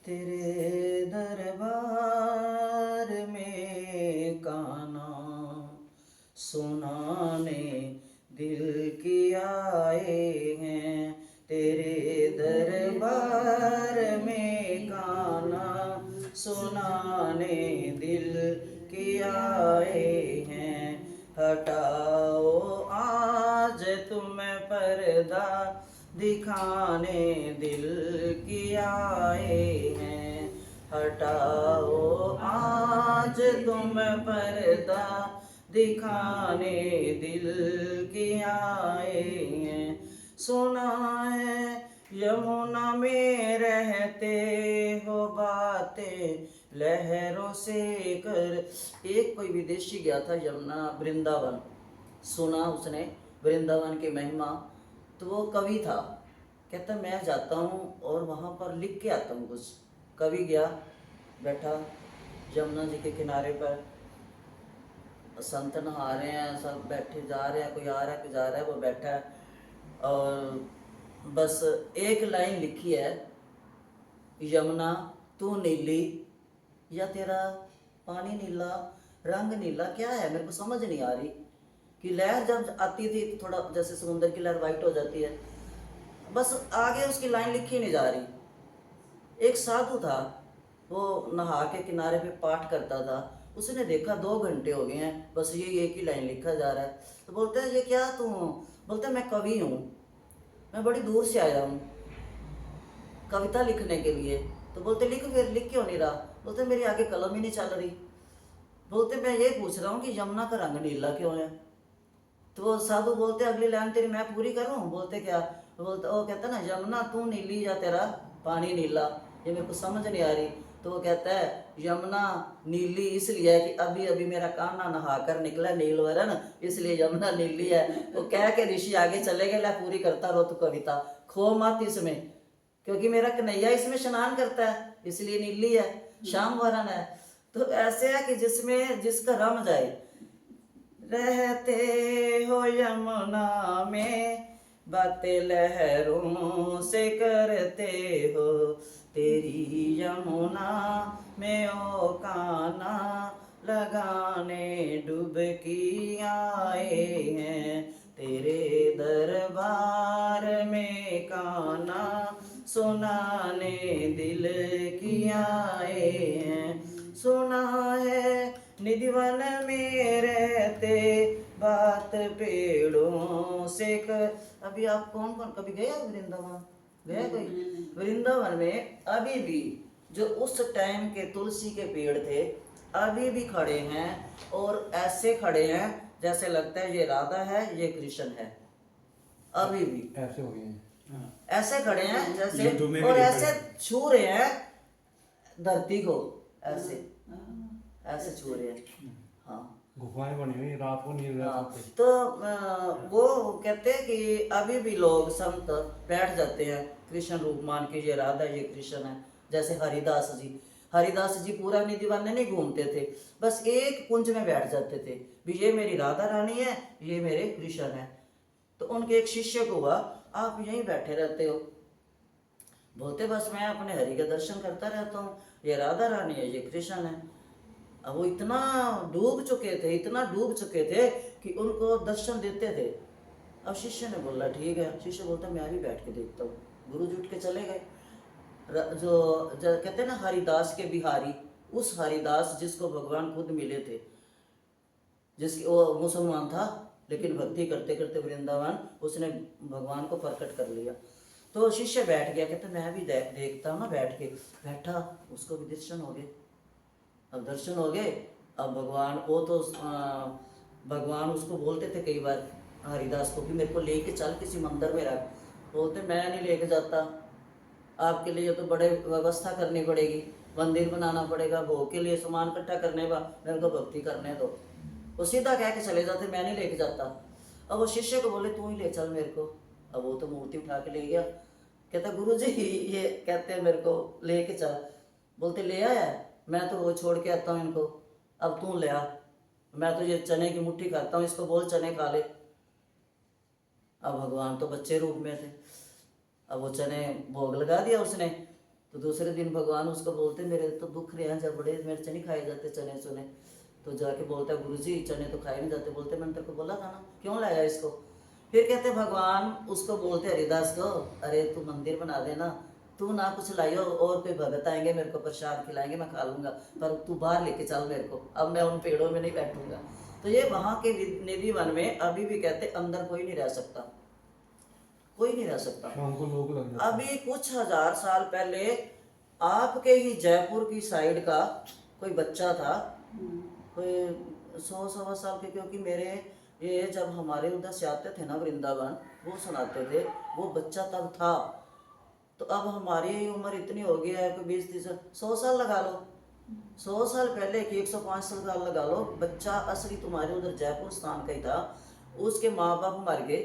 तेरे दरबार में काना सुनाने दिल की आए हैं। तेरे दरबार में काना सुनाने दिल की आए हैं। हटाओ आज तुम पर्दा दिखाने दिल की आए हैं। हटाओ आज तुम पर्दा दिखाने दिल की आए हैं। सुना है यमुना में रहते हो बातें लहरों से कर। एक कोई विदेशी गया था यमुना वृंदावन, सुना उसने वृंदावन की महिमा, तो वो कवि था। कहता मैं जाता हूँ और वहाँ पर लिख के आता हूँ कुछ। कवि गया, बैठा यमुना जी के किनारे पर, संत नहा रहे हैं, सब बैठे जा रहे हैं, कोई आ रहा है कोई जा रहा है, वो बैठा है और बस एक लाइन लिखी है, यमुना तू नीली या तेरा पानी नीला, रंग नीला, क्या है मेरे को समझ नहीं आ रही। कि लहर जब आती थी तो थोड़ा जैसे समुद्र की लहर वाइट हो जाती है, बस आगे उसकी लाइन लिखी नहीं जा रही। एक साधु था, वो नहा के किनारे पे पाठ करता था। उसने देखा 2 घंटे हो गए हैं, बस ये एक ही लाइन लिखा जा रहा है। तो बोलते हैं ये क्या तू? बोलते हैं मैं कवि हूँ, मैं बड़ी दूर से आया हूँ कविता लिखने के लिए। तो बोलते लिख, फिर लिख क्यों नहीं रहा? बोलते मेरी आगे कलम ही नहीं चल रही। बोलते मैं ये पूछ रहा हूँ कि यमुना का रंग नीला क्यों है? तो वो साधु बोलते अगली लाइन तेरी मैं पूरी करूं? बोलते क्या? बोलते वो कहता ना यमुना तू नीली या तेरा पानी नीला, ये मेरे को समझ नहीं आ रही। तो वो कहता है यमुना नीली इसलिए है कि अभी अभी मेरा कान्हा नहा कर निकला नीलवरण, इसलिए यमुना नीली है। वो कह के ऋषि आगे चले गए, ला पूरी करता रो तू कविता, खो मत इसमें, क्योंकि मेरा कन्हैया इसमें स्नान करता है इसलिए नीली है, श्याम वरण है। तो ऐसे है कि जिसमें जिसका रम जाए। रहते हो यमुना में बातें लहरों से करते हो, तेरी यमुना में ओ काना लगाने डुबकी आए हैं। तेरे दरबार में काना सुनाने दिल की आए हैं। सुना है निधिवन में रहते बात पेड़ों से कर। अभी आप कौन कौन कभी गए वृंदावन? गया कोई वृंदावन में? अभी भी जो उस टाइम के तुलसी के पेड़ थे अभी भी खड़े हैं, और ऐसे खड़े हैं जैसे लगता है ये राधा है ये कृष्ण है। अभी भी ऐसे हो गए हैं, ऐसे खड़े हैं जैसे, और ऐसे छू रहे हैं धरती को, ऐसे ऐसे छू रहे हैं। हाँ गुफाएं बनी हुई, रात को नींद हाँ। आती। तो वो कहते हैं कि अभी भी लोग संत बैठ जाते हैं कृष्ण रूप मान के, ये राधा ये कृष्ण है। जैसे हरिदास जी, हरिदास जी पूरा निधिवन नहीं घूमते थे, बस एक कुंज में बैठ जाते थे भी ये मेरी राधा रानी है ये मेरे कृष्ण है। तो उनके एक शिष्य को हुआ आप यहीं बैठे रहते हो? बोलते बस मैं अपने हरि के दर्शन करता रहता हूँ, ये राधा रानी है ये कृष्ण है। अब वो इतना डूब चुके थे, इतना डूब चुके थे कि उनको दर्शन देते थे। अब शिष्य ने बोला ठीक है, शिष्य बोलता मैं भी बैठ के देखता हूँ। गुरु जी उठ के चले गए। जो कहते हैं ना हरिदास के बिहारी, उस हरिदास जिसको भगवान खुद मिले थे, जिसकी वो मुसलमान था लेकिन भक्ति करते करते वृंदावन उसने भगवान को प्रकट कर लिया। तो शिष्य बैठ गया, कहते मैं भी देखता हूँ ना बैठ के। बैठा, उसको भी दर्शन हो गए। अब दर्शन हो गए, अब भगवान वो तो भगवान उसको बोलते थे कई बार हरिदास को कि मेरे को लेके चल किसी मंदिर में रख। बोलते मैं नहीं लेके जाता, आपके लिए तो बड़े व्यवस्था करनी पड़ेगी, मंदिर बनाना पड़ेगा, भोग के लिए सामान इकट्ठा करने का, मेरे को भक्ति करने दो। वो सीधा कह के चले जाते मैं नहीं लेके जाता। अब वो शिष्य को बोले तू ही ले चल मेरे को। अब वो तो मूर्ति उठा के ले गया। कहता गुरु जी ये कहते हैं मेरे को लेके चल। बोलते ले आया, मैं तो वो छोड़ के आता हूँ इनको, अब तू ले आ, मैं तो ये चने की मुट्ठी खाता हूँ, इसको बोल चने खा ले। अब भगवान तो बच्चे रूप में थे, अब वो चने भोग लगा दिया उसने। तो दूसरे दिन भगवान उसको बोलते मेरे तो दुख रहे हैं जब बड़े मिर्च नहीं खाए जाते चने चुने। तो जाके बोलता है गुरुजी चने तो खाए नहीं जाते। बोलते मैंने तेरे को बोला था ना, क्यों लाया इसको। फिर कहते भगवान उसको बोलते हरिदास को, अरे तू मंदिर बना देना, तू ना कुछ लाइयो और कोई भगत आएंगे मेरे को प्रसाद खिलाएंगे मैं खा लूंगा, पर तू बाहर लेके चल मेरे को, अब मैं उन पेड़ों में नहीं बैठूंगा। तो ये वहाँ के निधि वन में अभी भी कहते अंदर कोई नहीं रह सकता, कोई नहीं रह सकता। शाम को लोग लग जाते हैं। अभी कुछ हजार साल पहले आपके ही जयपुर की साइड का कोई बच्चा था, कोई 100 सवा साल के, क्योंकि मेरे ये जब हमारे उधर से आते थे ना वृंदावन, वो सुनाते थे, वो बच्चा तब था। तो अब हमारी उम्र इतनी हो गई है कि 20-30 100 साल लगा लो, 100 साल पहले की 105 साल लगा लो, बच्चा असली तुम्हारे उधर जयपुर स्थान का ही था। उसके माँ बाप मर गए,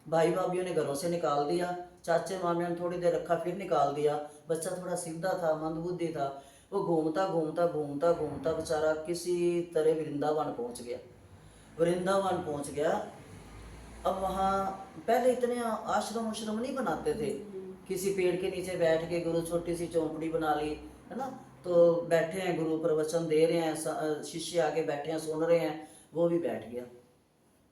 भाई भाभीयों ने घरों से निकाल दिया, चाचे मामियों ने थोड़ी देर रखा फिर निकाल दिया। बच्चा थोड़ा सीधा था, मंदबुद्धि था, वो घूमता घूमता घूमता घूमता बेचारा किसी तरह वृंदावन पहुंच गया। वृंदावन पहुंच गया। अब वहाँ पहले इतने आश्रम उश्रम नहीं बनाते थे, किसी पेड़ के नीचे बैठ के गुरु छोटी सी चौपड़ी बना ली है ना, तो बैठे हैं गुरु प्रवचन दे रहे हैं, शिष्य आगे बैठे हैं सुन रहे हैं, वो भी बैठ गया।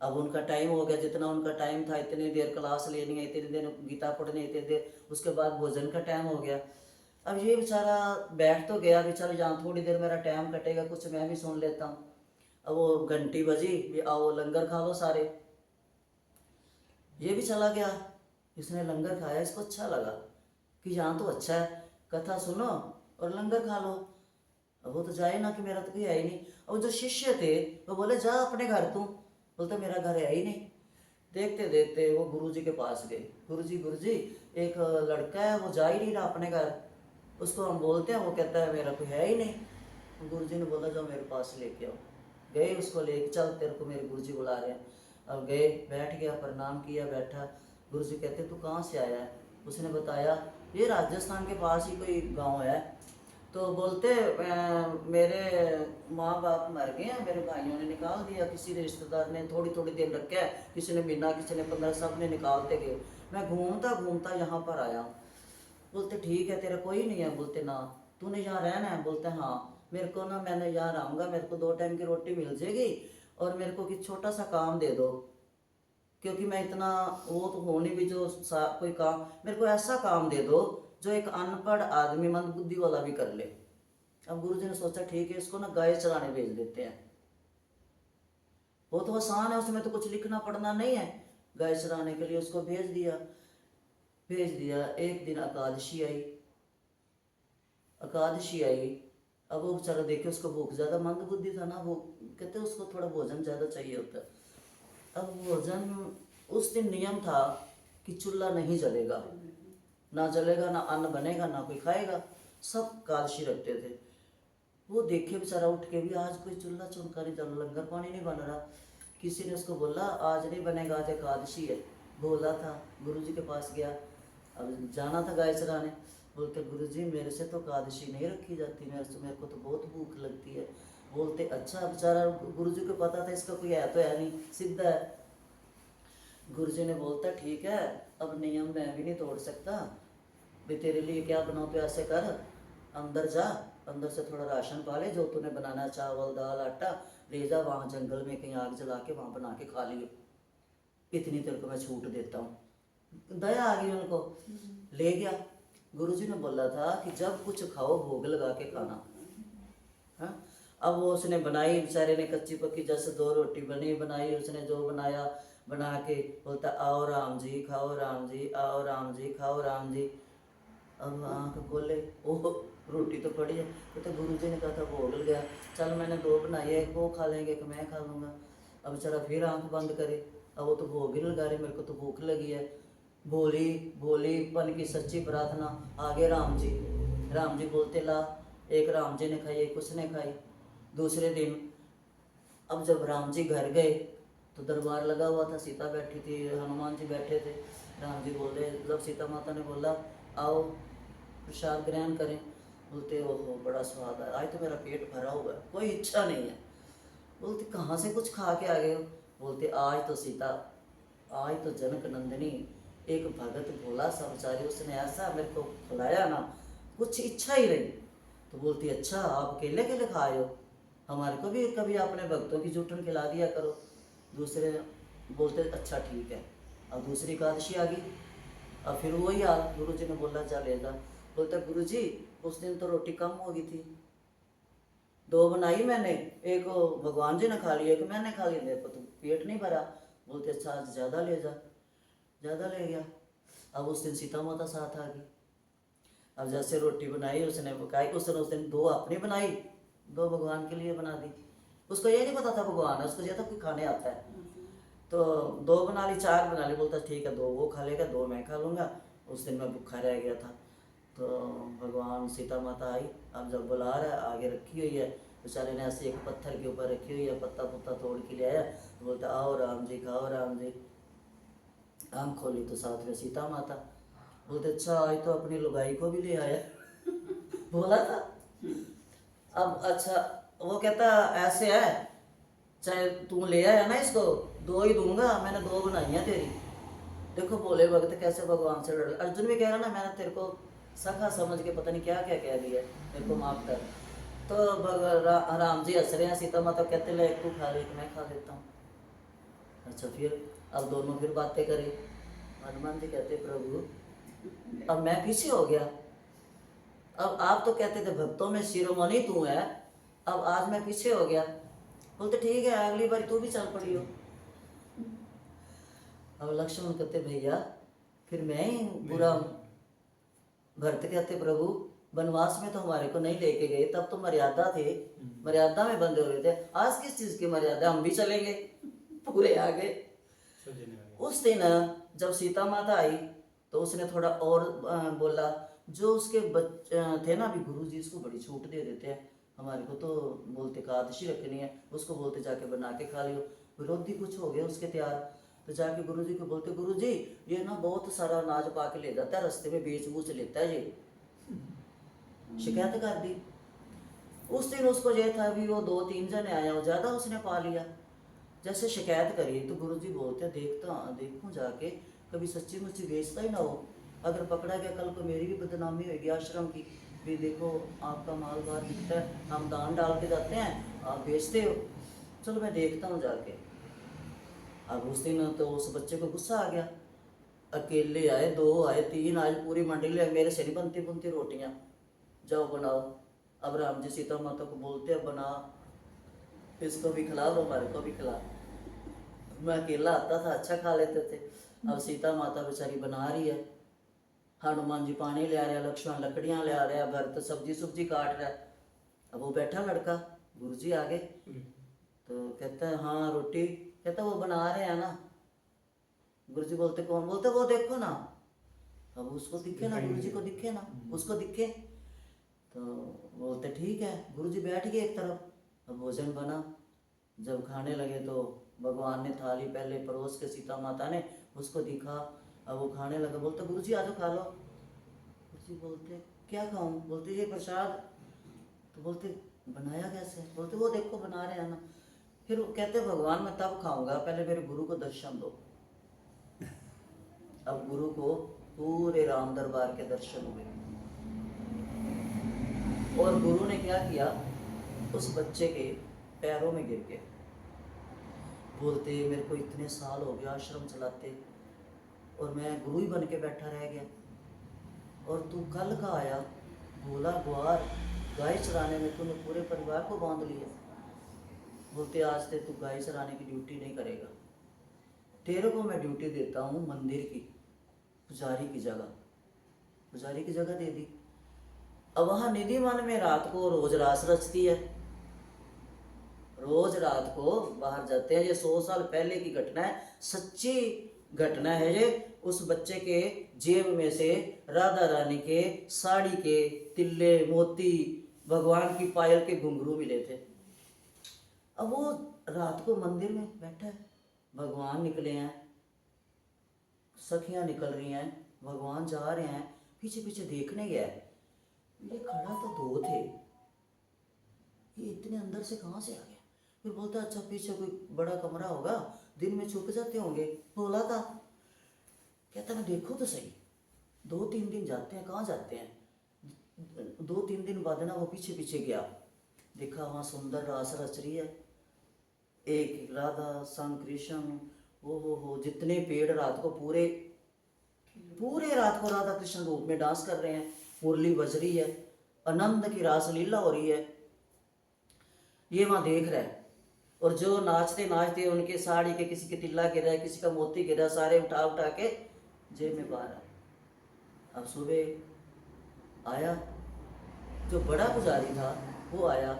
अब उनका टाइम हो गया, जितना उनका टाइम था इतनी देर क्लास लेनी है, इतनी देर गीता पढ़नी है, इतनी देर, उसके बाद भोजन का टाइम हो गया। अब ये बेचारा बैठ तो गया, बेचारा जहाँ थोड़ी देर मेरा टाइम कटेगा कुछ मैं भी सुन लेता हूँ। अब वो घंटी बजी भी आओ लंगर खा लो सारे, ये भी चला गया। इसने लंगर खाया, इसको अच्छा लगा कि यहाँ तो अच्छा है, कथा सुनो और लंगर खा लो। अब वो तो जाए ना कि मेरा तो कोई है ही नहीं। और जो शिष्य थे वो बोले जा अपने घर तू, बोलता मेरा घर है ही नहीं। देखते देखते वो गुरुजी के पास गए, गुरुजी एक लड़का है वो जा ही नहीं रहा अपने घर, उसको हम बोलते हैं, वो कहता है मेरा कोई है ही नहीं। गुरुजी ने बोला जाओ मेरे पास लेके आओ। गए उसको लेके, चल तेरे को मेरे गुरुजी बुला रहे हैं। अब गए, बैठ गया, प्रणाम किया, बैठा। गुरुजी कहते तू कहाँ से आया है। उसने बताया ये राजस्थान के पास ही कोई गांव है। तो बोलते मेरे माँ बाप मर गए हैं, मेरे भाइयों ने निकाल दिया, किसी रिश्तेदार ने थोड़ी थोड़ी देर रखा है, किसी ने महीना, किसी ने 15, सब ने निकालते गए, मैं घूमता घूमता यहाँ पर आया हूँ। बोलते ठीक है तेरा कोई नहीं है। बोलते ना तूने यहाँ रहना है। बोलते हाँ मेरे को ना, मैंने यहाँ रहूँगा, मेरे को 2 टाइम की रोटी मिल जाएगी और मेरे को कि छोटा सा काम दे दो, क्योंकि मैं इतना वो तो होने भी जो कोई काम, मेरे को ऐसा काम दे दो जो एक अनपढ़ आदमी मंदबुद्धि वाला भी कर ले। अब गुरुजी ने सोचा ठीक है इसको ना गाय चराने भेज देते हैं, वो तो आसान है, उसमें तो कुछ लिखना पढ़ना नहीं है। गाय चराने के लिए उसको भेज दिया। एक दिन एकादशी आई। अब वो बेचारा देखे उसको भूख ज़्यादा, मंदबुद्धि था ना, वो कहते उसको थोड़ा भोजन ज़्यादा चाहिए होता है। अब भोजन उस दिन नियम था कि चूल्हा नहीं जलेगा, ना जलेगा, ना अन्न बनेगा, ना कोई खाएगा, सब एकादशी रखते थे। वो देखे बेचारा उठ के भी आज कोई चूल्हा चौका नहीं जल, लंगर पानी नहीं बन रहा। किसी ने उसको बोला आज नहीं बनेगा, आज एकादशी है। बोला था, गुरुजी के पास गया, अब जाना था गाय चराने। बोलते गुरुजी मेरे से तो एकादशी नहीं रखी जाती, मेरे को तो बहुत भूख लगती है। बोलते अच्छा। बेचारा गुरुजी को पता था इसका कोई है तो है नहीं, सीधा है। गुरुजी ने बोलता ठीक है अब नियम मैं भी नहीं तोड़ सकता, भाई तेरे लिए क्या बनाओ तो ऐसे कर, अंदर जा, अंदर से थोड़ा राशन पा ले, जो तूने बनाना, चावल दाल आटा ले जा, वहाँ जंगल में कहीं आग जला के वहाँ बना के खा लियो, इतनी तेरे को मैं छूट देता हूँ। दया आ गई उनको, ले गया। गुरुजी ने बोला था कि जब कुछ खाओ भोग लगा के खाना। हाँ, अब वो उसने बनाई, बेचारे ने कच्ची पक्की जैसे 2 रोटी बनाई, उसने जो बनाया बना के बोलता आओ राम जी खाओ, राम जी आओ, राम जी खाओ, राम जी। अब आँख खोले, ओह रोटी तो पड़ी है। तो गुरुजी ने कहा था भोग लग गया, चल मैंने 2 बनाई है, एक वो खा लेंगे एक मैं खा लूँगा। अब बेचारा फिर आँख बंद करे, अब वो तो भोग ही लगा रहे, मेरे को तो भूख लगी है। भोलीपन की सच्ची प्रार्थना, आगे राम जी बोलते ला, एक राम जी ने खाई, एक उसने खाई। दूसरे दिन अब जब राम जी घर गए तो दरबार लगा हुआ था, सीता बैठी थी, हनुमान जी बैठे थे। राम जी बोले, जब सीता माता ने बोला आओ प्रसाद ग्रहण करें, बोलते ओहो बड़ा स्वाद है, आज तो मेरा पेट भरा हुआ है, कोई इच्छा नहीं है। बोलते कहाँ से कुछ खा के आ गए हो। बोलते आज तो जनक नंदिनी एक भगत भोला सा बेचारी, उसने ऐसा मेरे को खिलाया ना, कुछ इच्छा ही रही। तो बोलती अच्छा आप अकेले अकेले खाए हो, हमारे को भी कभी अपने भक्तों की जूठन खिला दिया करो। दूसरे बोलते अच्छा ठीक है। अब दूसरी एकादशी आ गई, अब फिर वही हाल, गुरु जी ने बोला जा ले जा। बोलता गुरु जी उस दिन तो रोटी कम हो गई थी, 2 बनाई मैंने, एक वो भगवान जी ने खा लिया, एक मैंने खा लिया, मेरे को तो पेट नहीं भरा। बोलते अच्छा आज ज़्यादा ले जा, ज़्यादा ले गया। अब उस दिन सीता माता साथ आ गई। अब जैसे रोटी बनाई उसने पकाई, उसने उस दिन 2 अपनी बनाई, 2 भगवान के लिए बना दी। उसको ये नहीं पता था भगवान है, उसको ये था कोई खाने आता है। तो 2 बना ली, 4 बना ली। बोलता ठीक है 2 वो खा लेगा, 2 मैं खा लूँगा। उस दिन मैं भूखा रह गया था। तो भगवान सीता माता आई, अब जब बुला रहा है आगे रखी हुई है, बेचारे ने ऐसे एक पत्थर के ऊपर रखी हुई है, पत्ता पुत्ता तोड़ के ले आया। तो बोलता आओ राम जी खाओ राम जी। आम खोली तो साथ में सीता माता। बोलते अच्छा आज तो अपनी लुगाई को भी ले आया। बोला था। अब अच्छा वो कहता ऐसे है, चाहे तू ले आया ना इसको, 2 ही दूंगा, मैंने 2 बनाई हैं तेरी। देखो बोले भगत कैसे भगवान से लड़। अर्जुन भी कह रहा ना मैंने तेरे को सखा समझ के पता नहीं क्या क्या कह दिया, मेरे को माफ कर। तो राम जी हंस रहे हैं, सीता माता कहते ले एक तू खा ले, एक मैं खा लेता हूँ। अच्छा फिर अब दोनों फिर बातें करें। हनुमान जी कहते प्रभु अब मैं पीछे हो गया, अब आप तो कहते थे भक्तों में शिरोमणि तू है, अब आज मैं पीछे हो गया। बोलते ठीक है अगली बार तू भी चल पड़ी हो। अब लक्ष्मण कहते भैया फिर मैं ही बुरा हूँ। भरत कहते प्रभु वनवास में तो हमारे को नहीं लेके गए, तब तो मर्यादा थे, मर्यादा में बंधे हुए थे, आज किस चीज की मर्यादा, हम भी चलेंगे पूरे आगे। उस दिन जब सीता माता आई तो उसने थोड़ा और बोला। जो उसके बच्चे थे ना, अभी गुरु जी इसको बड़ी छूट दे देते हैं, हमारे को तो बोलते एकादशी रखनी है, उसको बोलते जाके बना के खा लियो। विरोधी कुछ हो गए उसके तैयार, तो जाके गुरु जी को बोलते गुरु जी ये ना बहुत सारा अनाज पा के ले जाता है, रास्ते में बेच बूच लेता है ये। शिकायत कर दी। उस दिन उसको ये था भी वो 2-3 जने आया हो, ज्यादा उसने पा लिया। जैसे शिकायत करी तो गुरु जी बोलते देखता देखूं जाके कभी सच्ची मुच्ची बेचता ही ना हो, अगर पकड़ा गया कल को मेरी भी बदनामी होगी आश्रम की, भी देखो आपका माल बाहर बिकता है, हम दान डाल के जाते हैं आप बेचते हो, चलो मैं देखता हूँ जाके। अब उस दिन तो उस बच्चे को गुस्सा आ गया, अकेले आए 2 आए 3 आए, पूरी मंडली है, मेरे से नहीं बनती बुनती रोटियाँ, जाओ बनाओ। अब राम जी सीता माता को बोलते हैं बना, इसको भी खिला दो हमारे को भी खिला। मैं अकेला आता था अच्छा खा लेते थे। अब सीता माता बेचारी बना रही है, हनुमान जी पानी ले आ रहे हैं, लक्ष्मण लकड़ियां ले आ रहे हैं, भरत सब्जी सुब्जी काट रहा है। अब वो बैठा लड़का, गुरु जी आगे तो कहता है हाँ रोटी, कहता वो बना रहे हैं ना। गुरु जी बोलते कौन, बोलते वो देखो ना। अब उसको दिखे ना, गुरु जी को दिखे ना, उसको दिखे। तो बोलते ठीक है, गुरु जी बैठ गए एक तरफ। अब भोजन बना, जब खाने लगे तो भगवान ने थाली पहले परोस के सीता माता ने उसको दिखा। अब वो खाने लगा, बोलते गुरु जी आ जाओ खा लो। गुरु जी बोलते क्या खाऊं, बोलते ये प्रसाद। तो बोलते बनाया कैसे, बोलते वो देखो बना रहे हैं ना। फिर वो कहते भगवान मैं तब खाऊंगा, पहले मेरे गुरु को दर्शन दो। अब गुरु को पूरे राम दरबार के दर्शन हुए, और गुरु ने क्या किया, उस बच्चे के पैरों में गिर के बोलते मेरे को इतने साल हो गए आश्रम चलाते और मैं गुरु ही बन के बैठा रह गया, और तू कल का आया भोला ग्वार, गाय चराने में तूने पूरे परिवार को बांध लिया। बोलते आज से तू गाय चराने की ड्यूटी नहीं करेगा, तेरे को मैं ड्यूटी देता हूँ मंदिर की, पुजारी की जगह, पुजारी की जगह दे दी। अब वहाँ निधि वन में रात को रोज रास रचती है, रोज रात को बाहर जाते हैं। ये 100 साल पहले की घटना है, सच्ची घटना है ये। उस बच्चे के जेब में से राधा रानी के साड़ी के तिल्ले मोती, भगवान की पायल के घुंघरू मिले थे। अब वो रात को मंदिर में बैठा है, भगवान निकले हैं, सखियां निकल रही हैं, भगवान जा रहे हैं, पीछे पीछे देखने गया है। ये खड़ा तो 2 थे, ये इतने अंदर से कहाँ से आ गया। फिर बोलता अच्छा पीछे कोई बड़ा कमरा होगा, दिन में छुप जाते होंगे, बोला था। कहता मैं देखो तो सही, 2-3 दिन जाते हैं, कहाँ जाते हैं, 2-3 दिन बाद ना वो पीछे पीछे गया, देखा वहाँ सुंदर रास रच रही है, एक राधा संग कृष्ण, हो जितने पेड़ रात को पूरे पूरे रात को राधा कृष्ण रूप में डांस कर रहे हैं, मुरली बज रही है, आनंद की रास लीला हो रही है, ये वहाँ देख रहा है। और जो नाचते नाचते उनके साड़ी के किसी के तिल्ला गिरा है, किसी का मोती गिरा, सारे उठा उठा के जेब में बाहर आए। अब सुबह आया, जो बड़ा पुजारी था वो आया,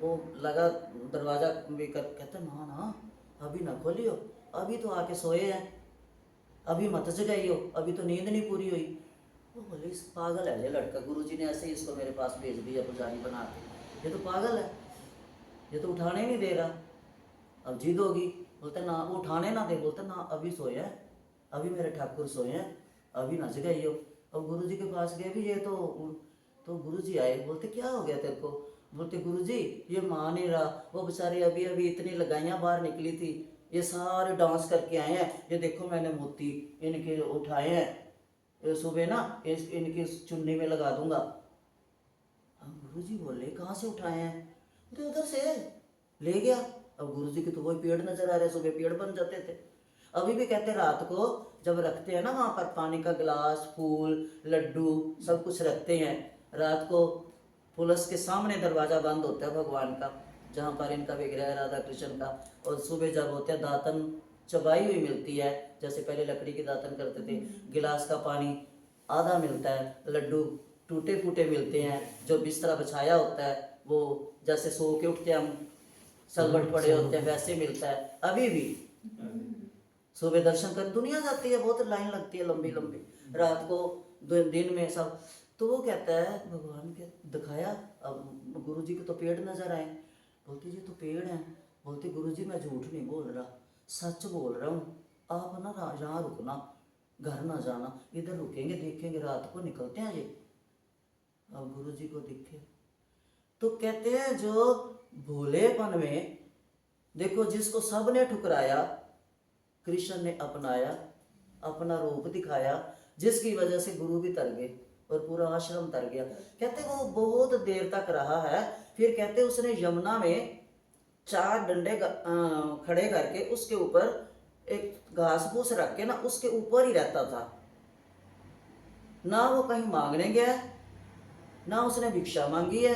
वो लगा दरवाजा भी कर, कहता ना ना अभी ना खोलियो, अभी तो आके सोए हैं, अभी मत जगाइयो, अभी तो नींद नहीं पूरी हुई। वो बोले इस पागल है ये लड़का, गुरुजी ने ऐसे ही इसको मेरे पास भेज दिया पुजारी बना के, ये तो पागल है, ये तो उठाने नहीं दे रहा। अब जिद होगी, बोलते ना वो उठाने ना दे, बोलते ना अभी सोए हैं, अभी मेरे ठाकुर सोए हैं, अभी ना जगाइयो। अब गुरुजी के पास गए भी, ये तो गुरुजी आए, बोलते क्या हो गया तेरे को, बोलते गुरुजी ये मान नहीं रहा, वो बेचारे अभी अभी इतनी लगाइयाँ बाहर निकली थी, ये सारे डांस करके आए हैं, ये देखो मैंने मोती इनके उठाए हैं, ये सुबह ना इनकी चुन्नी में लगा दूंगा। अब गुरुजी बोले कहाँ से उठाए हैं, तो उधर से ले गया। अब गुरुजी के तो वही पेड़ नजर आ रहे, सुबह पेड़ बन जाते थे। अभी भी कहते रात को जब रखते हैं ना वहाँ पर पानी का गिलास, फूल, लड्डू सब कुछ रखते हैं, रात को पुलस के सामने दरवाजा बंद होता है भगवान का, जहाँ पर इनका विग्रह है राधा कृष्ण का। और सुबह जब होते हैं दातन चबाई हुई मिलती है, जैसे पहले लकड़ी की दातन करते थे, गिलास का पानी आधा मिलता है, लड्डू टूटे फूटे मिलते हैं, जो बिस्तरा बिछाया होता है वो जैसे सो के उठते हम सलवट पड़े होते हैं वैसे मिलता है। अभी भी सुबह दर्शन कर दुनिया जाती है, बहुत लाइन लगती है लंबी लंबी, रात को दिन में सब। तो वो कहता है भगवान के दिखाया, अब गुरुजी को तो पेड़ नजर आए, बोलते जी तो पेड़ हैं, बोलते गुरुजी मैं झूठ नहीं बोल रहा, सच बोल रहा हूँ, आप ना यहाँ रुकना, घर ना जाना, इधर रुकेंगे देखेंगे, रात को निकलते हैं ये। अब गुरुजी को दिखे तो कहते हैं जो भोलेपन में देखो, जिसको सब ने ठुकराया कृष्ण ने अपनाया, अपना रूप दिखाया, जिसकी वजह से गुरु भी तर गए और पूरा आश्रम तर गया। कहते वो बहुत देर तक रहा है, फिर कहते उसने यमुना में 4 डंडे खड़े करके उसके ऊपर एक घास फूस रख के ना उसके ऊपर ही रहता था, ना वो कहीं मांगने गया, ना उसने भिक्षा मांगी है,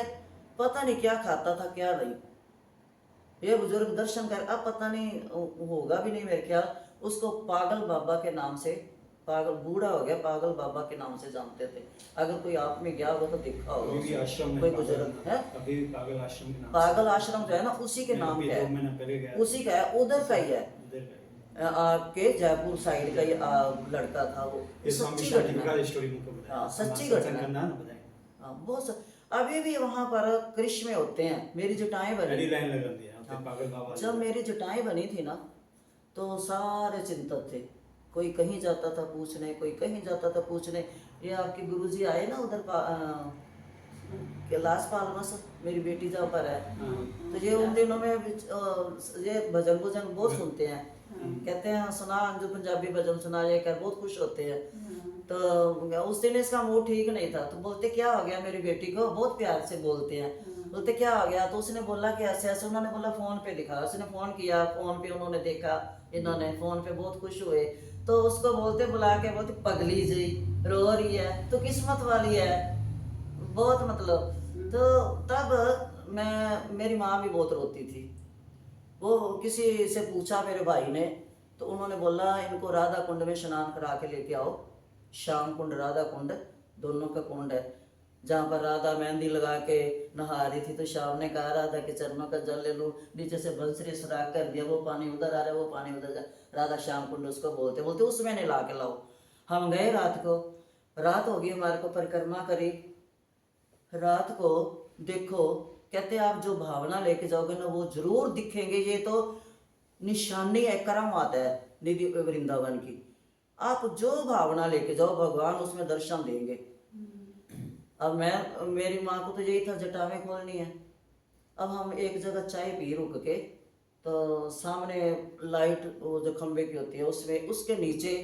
पता नहीं क्या खाता था क्या नहीं। ये बुजुर्ग दर्शन कर, अब पता नहीं होगा भी नहीं मेरे ख्याल, उसको पागल बाबा के नाम से, पागल बूढ़ा हो गया, पागल बाबा के नाम से जानते थे। अगर कोई आप में गया होगा तो देखा होगा, कोई बुजुर्ग है, अभी पागल आश्रम के नाम, पागल आश्रम जो है ना उसी के नाम का है, उसी का है, उधर का ही है, आपके जयपुर साइड का ये लड़का था वो। सच्ची घटना, हाँ सच्ची घटना, हाँ बहुत। अभी भी वहाँ पर कृष्ण में होते हैं, मेरी जटाएं बनी, जब मेरी जटाएं बनी थी ना तो सारे चिंतित थे, कोई कहीं जाता था पूछने, कोई कहीं जाता था पूछने। ये आपके गुरुजी आए ना उधर कैलाश पालमस, मेरी बेटी जहाँ पर है, तो ये उन दिनों में ये भजन भजन बहुत सुनते हैं, कहते हैं सुना अंजू पंजाबी भजन सुना, ये कर बहुत खुश होते हैं। तो उस दिन इसका मूड ठीक नहीं था, तो बोलते क्या हो गया मेरी बेटी को, बहुत प्यार से बोलते हैं, बोलते क्या हो गया, तो उसने बोला कि ऐसे ऐसे, उन्होंने बोला फोन पे दिखा, उसने फोन किया, फोन पे उन्होंने देखा, इन्होंने फोन पे बहुत खुश हुए, तो उसको बोलते बुला के, बोलते पगली जी रो रही है तो किस्मत वाली है बहुत, मतलब। तो तब मेरी माँ भी बहुत रोती थी, वो किसी से पूछा मेरे भाई ने, तो उन्होंने बोला इनको राधा कुंड में स्नान करा के लेके आओ, श्याम कुंड राधा कुंड दोनों का कुंड है, जहाँ पर राधा मेहंदी लगा के नहा रही थी, तो श्याम ने कहा राधा के चरणों का जल ले लूँ, नीचे से बंसरी सुराख कर दिया, वो पानी उधर आ रहा है, वो पानी उधर जा, राधा श्याम कुंड उसको बोलते, बोलते उसमें नहीं ला के लाओ। हम गए, रात हो गई हमारे को, परिक्रमा करी, रात को देखो, कहते आप जो भावना लेके जाओगे ना वो जरूर दिखेंगे, ये तो निशानी है, करामात है निधि वृंदावन की। आप जो भावना लेके जाओ भगवान उसमें दर्शन देंगे। अब मेरी माँ को तो यही था जटावें खोलनी है। अब हम एक जगह चाय पी रुक के, तो सामने लाइट वो जो खंबे की होती है उसमें, उसके नीचे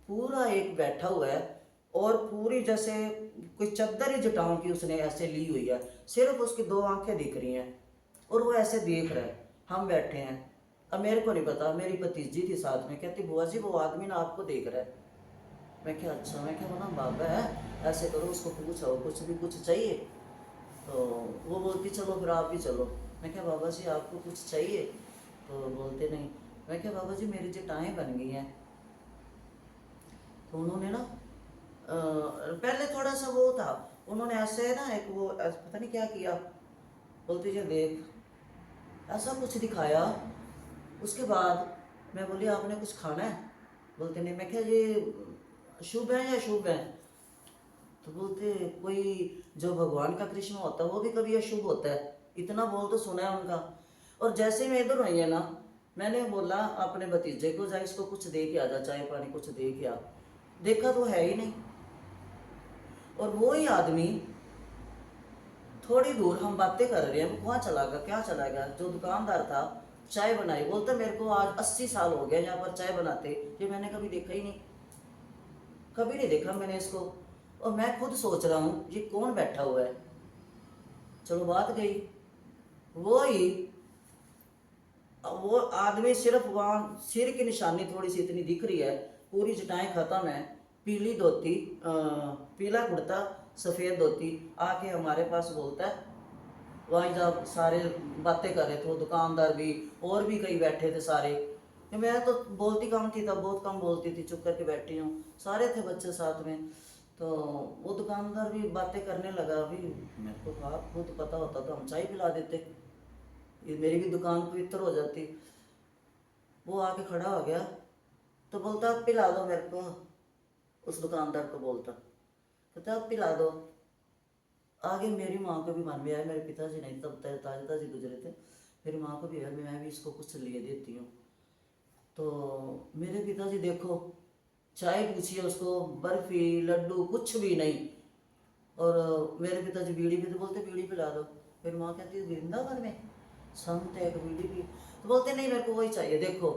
पूरा एक बैठा हुआ है और पूरी जैसे कोई चद्दर ही जटाओं की उसने ऐसे ली हुई है, सिर्फ उसकी 2 आंखें दिख रही हैं और वो ऐसे देख रहा है। हम बैठे हैं, अब मेरे को नहीं पता, मेरी भतीजी थी साथ में, कहती बुआ जी वो आदमी ना आपको देख रहा है। मैं क्या अच्छा, मैं क्या बना बाबा है, ऐसे करो उसको पूछो कुछ भी कुछ चाहिए। तो वो बोलती चलो फिर आप भी चलो। मैं क्या बाबा जी आपको कुछ चाहिए? तो बोलते नहीं। मैं क्या बाबा जी मेरी जटाएँ बन गई हैं। तो उन्होंने ना पहले थोड़ा सा वो था, उन्होंने ऐसे ना एक वो पता नहीं क्या किया, बोलती जी देख, ऐसा कुछ दिखाया। उसके बाद मैं बोली आपने कुछ खाना है? बोलते नहीं। मैं क्या ये शुभ है या शुभ है? तो बोलते कोई जो भगवान का कृष्ण होता है वो भी कभी अशुभ होता है, इतना बोल तो सुना है उनका। और जैसे मैं इधर हुई है ना, मैंने बोला अपने भतीजे को जा इसको कुछ दे के आ जा, चाय पानी कुछ दे के आ। देखा तो है ही नहीं। और वो ही आदमी थोड़ी दूर हम बातें कर रहे हैं, वो कहाँ चला गया, क्या चला गया? जो दुकानदार था चाय बनाई, बोलता मेरे को आज 80 साल हो गया यहाँ पर चाय बनाते, ये मैंने कभी देखा ही नहीं, कभी नहीं देखा मैंने इसको। और मैं खुद सोच रहा हूँ ये कौन बैठा हुआ है। चलो बात गई। वो ही वो आदमी सिर्फ वहाँ सिर की निशानी थोड़ी सी इतनी दिख रही है, पूरी जटाएं खत्म है, पीली धोती, पीला कुर्ता सफ़ेद धोती, आके हमारे पास बोलता है। वहाँ जब सारे बातें कर रहे थे, वो दुकानदार भी और भी कई बैठे थे सारे, कि मैं तो बोलती कम थी तब, बहुत कम बोलती थी, चुप करके बैठी हूँ, सारे थे बच्चे साथ में। तो वो दुकानदार भी बातें करने लगा। अभी मेरे को कहा खुद पता होता तो हम चाय पिला देते, ये मेरी भी दुकान पवित्र हो जाती। वो आके खड़ा हो गया, तो बोलता आप पिला दो मेरे को। उस दुकानदार को बोलता, कहता आप पिला दो। आगे मेरी माँ को भी मन में आया, मेरे पिताजी नहीं तब तक ताजे ताजे गुजरे थे, मेरी माँ को भी है मैं भी इसको कुछ लिए देती हूँ। तो मेरे पिताजी देखो, चाय पूछिए उसको, बर्फी लड्डू कुछ भी नहीं। और मेरे पिताजी बीड़ी भी, तो बोलते बीड़ी पिला दो। मेरी माँ कहती है वृंदावन में संत है एक बीड़ी भी, तो बोलते नहीं मेरे को वही चाहिए। देखो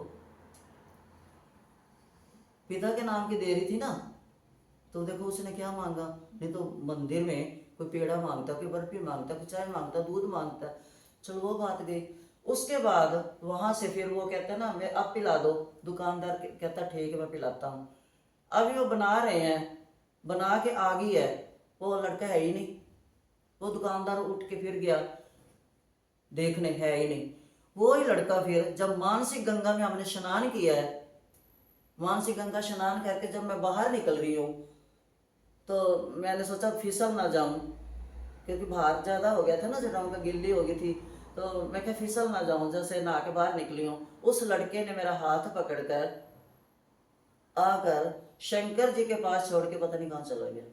पिता के नाम की दे रही थी ना, तो देखो उसने क्या मांगा। नहीं तो मंदिर में कोई पेड़ा मांगता, कोई बर्फी मांगता, कोई चाय मांगता, दूध मांगता। चलो वो बात गई। उसके बाद वहां से फिर वो कहता है ना मैं अब पिला दो, दुकानदार कहता ठीक है मैं पिलाता हूँ। अभी वो बना रहे हैं, बना के आ गई है, वो लड़का है ही नहीं। वो दुकानदार उठ के फिर गया देखने, है ही नहीं। वो ही लड़का फिर जब मानसिक गंगा में हमने स्नान किया है, मानसिक गंगा स्नान करके जब मैं बाहर निकल रही हूँ, तो मैंने सोचा फिसल ना जाऊं, क्योंकि बाहर ज़्यादा हो गया था ना, जटाऊं का गिल्ली हो गई थी। तो मैं क्या फिसल ना जाऊं, जैसे नहा के बाहर निकली हूँ, उस लड़के ने मेरा हाथ पकड़कर आकर शंकर जी के पास छोड़ के पता नहीं कहाँ चला गया,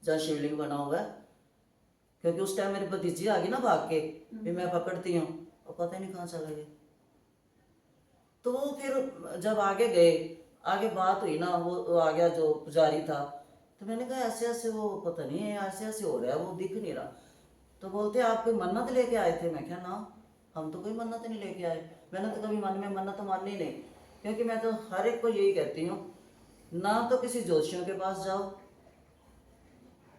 जहाँ शिवलिंग बना हुआ है। क्योंकि उस टाइम मेरी भतीजी आ गई ना भाग के, भी मैं पकड़ती हूँ, और पता नहीं कहाँ चला गया। तो वो फिर जब आगे गए, आगे बात हुई ना, वो आ गया जो पुजारी था। तो मैंने कहा ऐसे ऐसे वो पता नहीं है ऐसे ऐसे हो रहा है, वो दिख नहीं रहा। तो बोलते आप कोई मन्नत लेके आए थे? मैं क्या ना, हम तो कोई मन्नत नहीं लेके आए, मैंने तो कभी मन में मन्नत मानी ही नहीं। क्योंकि मैं तो हर एक को यही कहती हूँ, ना तो किसी ज्योतिषियों के पास जाओ,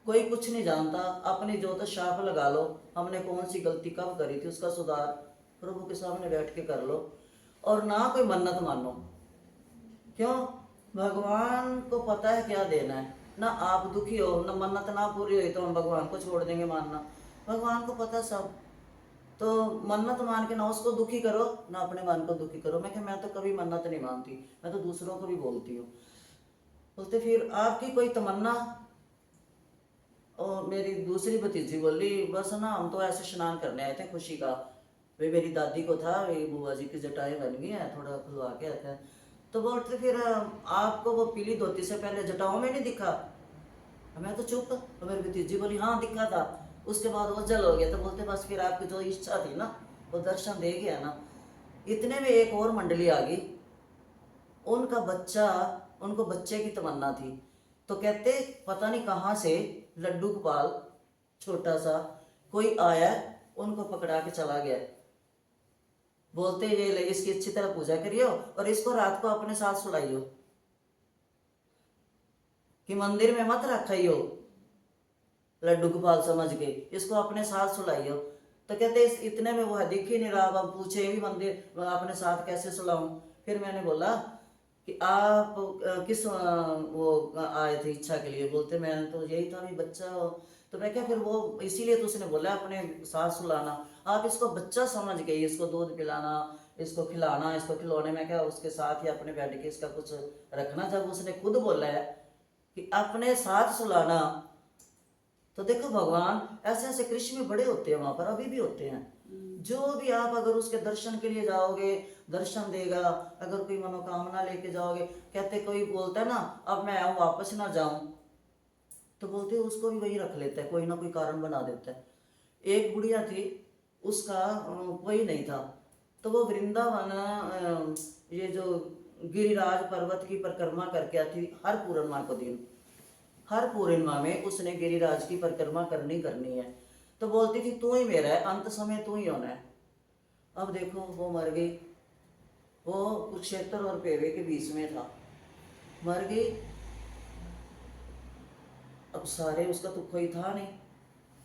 कोई कुछ नहीं जानता, अपनी ज्योतिष शाप लगा लो, हमने कौन सी गलती कब करी थी उसका सुधार प्रभु के सामने बैठ के कर लो। और ना कोई मन्नत मानो, क्यों? भगवान को पता है क्या देना है ना। आप दुखी हो ना, मन्नत ना पूरी हुई तो हम भगवान को छोड़ देंगे मानना, भगवान को पता सब। तो मन्नत मान के ना उसको दुखी करो ना अपने मन को दुखी करो। मैं तो कभी मन्नत नहीं मानती, मैं तो दूसरों को भी बोलती हूँ। बोलते फिर आपकी कोई तमन्ना? और मेरी दूसरी भतीजी बोली बस ना हम तो ऐसे स्नान करने आए थे खुशी का, वे मेरी दादी को था, वे बुआ जी की जटाएं बन गई हैं, थोड़ा खुलवा के आते हैं। तो बोलते फिर आपको वो पीली धोती से पहले जटाओं में नहीं दिखा? मैं तो चुप। तो मेरी भतीजी बोली हाँ दिखा था, उसके बाद वो जल हो गया। तो बोलते बस फिर आपकी जो इच्छा थी ना वो दर्शन दे गया ना। इतने में एक और मंडली आ गई, उनका बच्चा, उनको बच्चे की तमन्ना थी। तो कहते पता नहीं कहाँ से लड्डू गोपाल छोटा सा कोई आया, उनको पकड़ा के चला गया। बोलते ये ले इसकी अच्छी तरह पूजा करियो और इसको रात को अपने साथ सुलाइयो। कि मंदिर में मत रखियो लड्डू गोपाल समझ के, इसको अपने साथ सुलाइयो। तो कहते इतने में वो दिख ही नहीं रहा, अब पूछे भी मंदिर अपने साथ कैसे सुलाऊं। फिर मैंने बोला कि आप किस वो आए थे इच्छा के लिए। बोलते मैं तो यही था, अभी बच्चा हो। तो मैं क्या, फिर वो इसीलिए तो उसने बोला अपने साथ सुलाना। आप इसको बच्चा समझ के इसको दूध पिलाना, इसको खिलाना, इसको खिलौने में क्या उसके साथ ही अपने बैठ के इसका कुछ रखना। जब उसने खुद बोला है कि अपने साथ सुलाना, तो देखो भगवान ऐसे ऐसे कृष्ण में बड़े होते हैं, वहां पर अभी भी होते हैं। जो भी आप अगर उसके दर्शन के लिए जाओगे, दर्शन देगा। अगर कोई मनोकामना लेके जाओगे, कहते कोई बोलता है ना अब मैं आऊँ वापस ना जाऊं, तो बोलते उसको भी वही रख लेता है, कोई ना कोई कारण बना देता है। एक बुढ़िया थी, उसका कोई नहीं था, तो वो वृंदावन ये जो गिरिराज पर्वत की परिक्रमा करके आती हर पूर्णिमा को दिन। हर पूर्णिमा में उसने गिरिराज की परिक्रमा करनी है। तो बोलती थी तू ही मेरा है, अंत समय तू ही होना है। अब देखो वो मर गई, वो कुरुक्षेत्र और पेवे के बीच में था, मर गई। अब सारे उसका तो कोई था नहीं,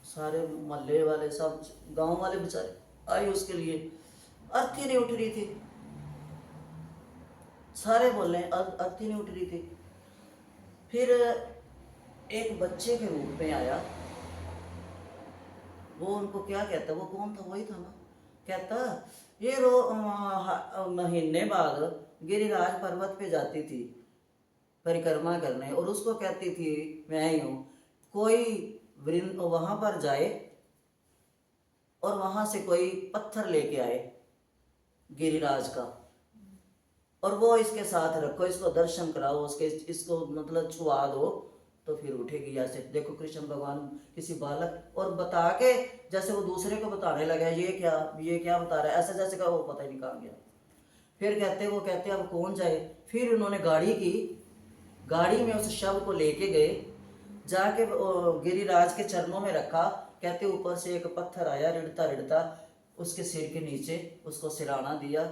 सारे मोहल्ले वाले सब गांव वाले बेचारे आए उसके लिए, अर्थी नहीं उठ रही थी। सारे बोल रहे अर्थी नहीं उठ रही थी। फिर एक बच्चे के रूप में आया, वो उनको क्या कहता, वो कौन था, वही था ना, कहता ये महीने बाद गिरिराज पर्वत पे जाती थी परिक्रमा करने, और उसको कहती थी मैं ही हूँ। कोई वहां पर जाए और वहां से कोई पत्थर लेके आए गिरिराज का, और वो इसके साथ रखो, इसको दर्शन कराओ, उसके इसको मतलब छुआ दो, तो फिर उठेगी। ऐसे देखो कृष्ण भगवान किसी बालक और बता के, जैसे वो दूसरे को बताने लगा ये क्या बता रहा है, ऐसे जैसे का वो पता ही नहीं कहाँ गया। फिर वो कहते अब कौन जाए। फिर उन्होंने गाड़ी की, गाड़ी में उस शव को लेके गए, जाके गिरिराज के चरणों में रखा। कहते ऊपर से एक पत्थर आया रिड़ता रिड़ता उसके सिर के नीचे, उसको सिराना दिया।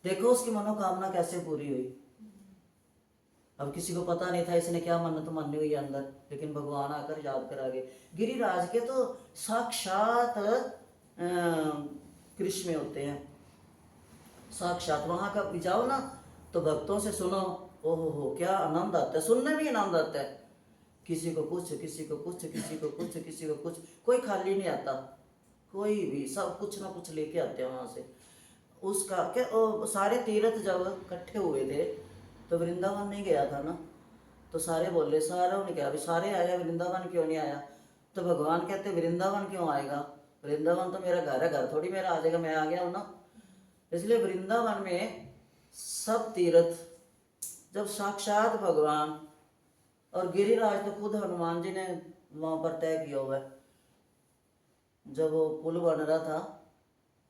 देखो उसकी मनोकामना कैसे पूरी हुई। अब किसी को पता नहीं था इसने क्या मन्नत मानी हुई अंदर, लेकिन भगवान आकर याद करा गए। गिरिराज के तो साक्षात कृष्ण में होते हैं, साक्षात। वहां का जाओ ना तो भक्तों से सुनो, ओहो हो क्या आनंद आता है, सुनने में आनंद आता है। किसी को कुछ, किसी को कुछ, किसी को कुछ, किसी को कुछ, कोई खाली नहीं आता, कोई भी सब कुछ ना कुछ लेके आते हैं वहां से। उसका क्या सारे तीर्थ जब इकट्ठे हुए थे तो वृंदावन नहीं गया था ना, तो सारे बोले, सारों ने कहा अभी सारे आया, वृंदावन क्यों नहीं आया। तो भगवान कहते वृंदावन क्यों आएगा, वृंदावन तो मेरा घर है, घर थोड़ी मेरा आ जाएगा, मैं आ गया हूँ ना। इसलिए वृंदावन में सब तीर्थ, जब साक्षात भगवान, और गिरिराज तो खुद हनुमान जी ने वहां पर तय किया हुआ है। जब वो पुल बन रहा था,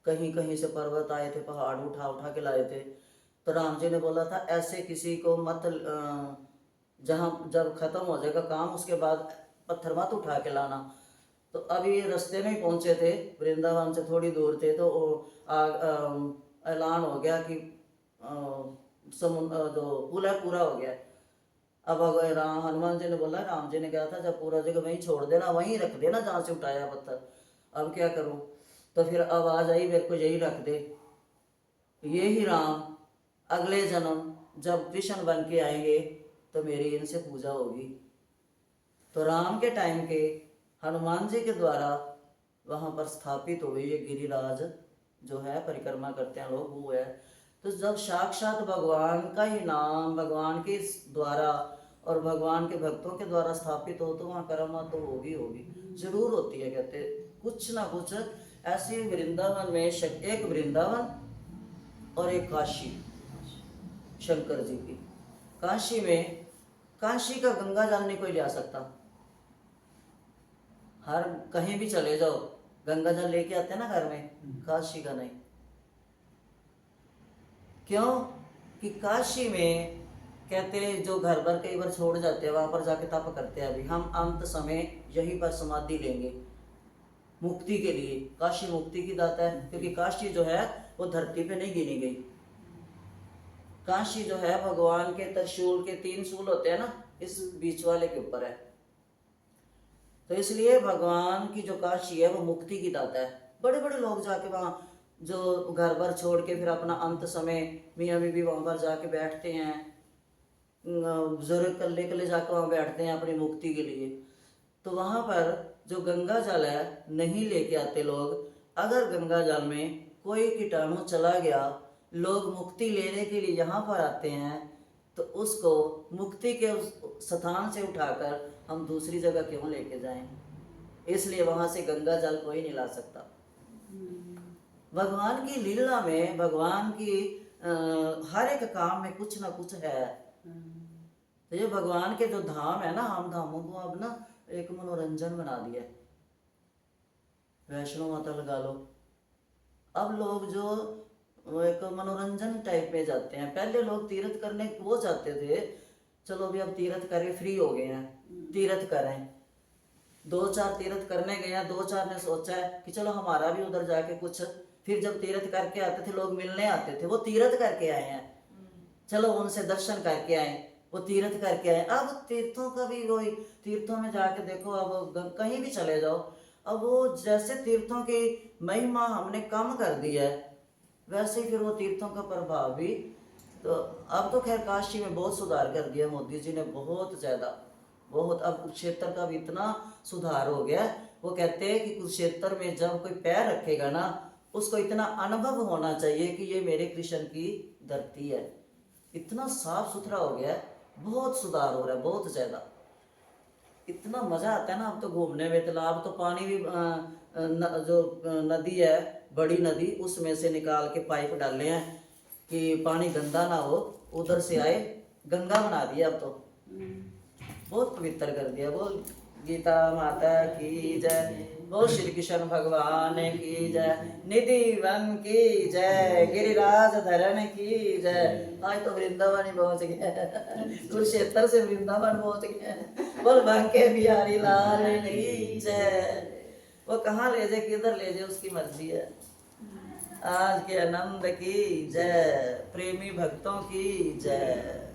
कहीं कहीं से पर्वत आए थे, पहाड़ उठा उठा के लाए थे, तो राम जी ने बोला था ऐसे किसी को मत, जहाँ जब खत्म हो जाएगा काम उसके बाद पत्थर मत उठा के लाना। तो अभी रास्ते में ही पहुंचे थे, वृंदावन से थोड़ी दूर थे, तो ऐलान हो गया कि समुद्र जो पुल है पूरा हो गया। अब अगर हनुमान जी ने बोला, राम जी ने कहा था जब पूरा जगह वहीं छोड़ देना, वहीं रख देना जहाँ से उठाया पत्थर, अब क्या करूं। तो फिर आवाज आई मेरे को यही रख दे। ये ही राम अगले जन्म जब कृष्ण बन के आएंगे तो मेरी इनसे पूजा होगी। तो राम के टाइम के हनुमान जी के द्वारा वहां पर स्थापित हुए ये गिरिराज जो है परिक्रमा करते हैं लोग, वो है। तो जब साक्षात भगवान का ही नाम भगवान के द्वारा और भगवान के भक्तों के द्वारा स्थापित हो, तो वहाँ कर्म तो होगी जरूर होती है। कहते कुछ ना कुछ ऐसी वृंदावन में एक वृंदावन और एक काशी शंकर जी की। काशी में, काशी का गंगा जल नहीं कोई ले आ सकता, हर कहीं भी चले जाओ गंगा जल लेके आते हैं ना घर में, काशी का नहीं। क्यों कि काशी में कहते जो घर पर कई बार छोड़ जाते हैं, वहां पर जाके तप करते हैं। अभी हम अंत समय यहीं पर समाधि लेंगे मुक्ति के लिए। काशी मुक्ति की दाता है, क्योंकि काशी जो है वो धरती पे नहीं गिनी गई, काशी जो है भगवान के त्रिशूल के 3 शूल होते हैं ना, इस बीच वाले के ऊपर है। तो इसलिए भगवान की जो काशी है वो मुक्ति की दाता है। बड़े बड़े लोग जाके वहाँ जो घर भर छोड़ के फिर अपना अंत समय मियाँ बीवी वहाँ पर जाके बैठते हैं, बुजुर्ग कल्ले कल्ले जाकर वहाँ बैठते हैं अपनी मुक्ति के लिए। तो वहाँ पर जो गंगा जल है नहीं लेके आते लोग। अगर गंगा जल में कोई कीटाणु चला गया, लोग मुक्ति लेने के लिए यहाँ पर आते हैं, तो उसको मुक्ति के उस स्थान से उठाकर हम दूसरी जगह क्यों लेके जाएं? इसलिए वहाँ से गंगा जल कोई नहीं ला सकता। भगवान की लीला में, भगवान की हर एक काम में कुछ ना कुछ है। तो ये भगवान के जो धाम है ना, हम धामों को अब ना एक मनोरंजन बना दिया है। वैष्णो माता लगा लो, अब लोग जो एक मनोरंजन टाइप में जाते हैं। पहले लोग तीर्थ करने वो जाते थे, चलो अभी अब तीर्थ करके फ्री हो गए हैं, तीर्थ करें। 2-4 तीर्थ करने गए हैं, 2-4 ने सोचा है कि चलो हमारा भी उधर जाके कुछ। फिर जब तीर्थ करके आते थे, लोग मिलने आते थे, वो तीर्थ करके आए हैं, चलो उनसे दर्शन करके आए, वो तीर्थ करके आए। अब तीर्थों का भी वही, तीर्थों में जाके देखो, अब कहीं भी चले जाओ, अब वो जैसे तीर्थों की महिमा हमने कम कर दी है, वैसे ही फिर वो तीर्थों का प्रभाव भी। तो अब तो खैर काशी में बहुत सुधार कर दिया मोदी जी ने, बहुत ज़्यादा, बहुत। अब कुरुक्षेत्र का भी इतना सुधार हो गया। वो कहते हैं कि कुरुक्षेत्र में जब कोई पैर रखेगा ना, उसको इतना अनुभव होना चाहिए कि ये मेरे कृष्ण की धरती है। इतना साफ सुथरा हो गया है, बहुत सुधार हो रहा है, बहुत ज़्यादा। इतना मज़ा आता है ना अब तो घूमने में। तालाब तो पानी भी जो नदी है, बड़ी नदी, उसमें से निकाल के पाइप डाले हैं कि पानी गंदा ना हो, उधर से आए, गंगा बना दिया अब तो, बहुत पवित्र कर दिया। बोल गीता माता की जय, बोल श्री कृष्ण भगवान की जय, निधि वन की जय, गिरिराज धरण की जय। आज तो वृंदावन ही पहुंच गए, कुरुक्षेत्र से वृंदावन पहुंच गए। बोल बांके बिहारी लाल की जय। वो कहाँ ले जाए, किधर ले जाए, उसकी मर्जी है। आज के आनंद की जय, प्रेमी भक्तों की जय।